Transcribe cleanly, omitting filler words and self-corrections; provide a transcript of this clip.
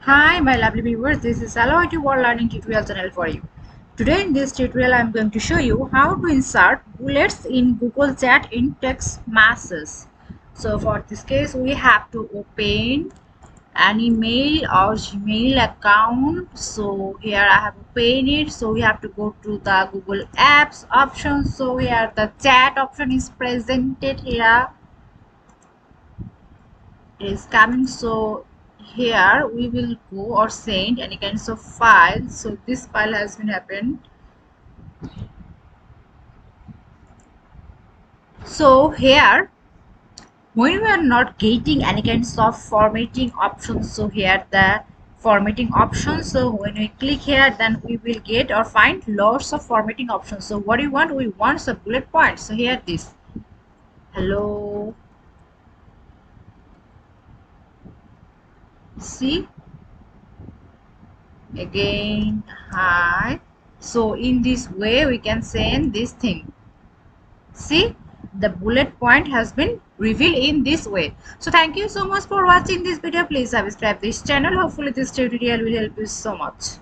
Hi my lovely viewers, this is Hello IT World Learning tutorial channel for you. Today in this tutorial I am going to show you how to insert bullets in Google Chat in text messages. So for this case we have to open an email or Gmail account. So here I have opened it. So we have to go to the Google Apps option. So here the chat option is presented here. Is coming. So here we will go or send any kinds of file. So this file has been happened. So here when we are not getting any kinds of formatting options, so here the formatting options, so when we click here then we will get or find lots of formatting options. So what do we want some bullet points. So here this hello, see, again hi. So in this way we can send this thing. See, the bullet point has been revealed in this way. So thank you so much for watching this video. Please subscribe this channel. Hopefully this tutorial will help you so much.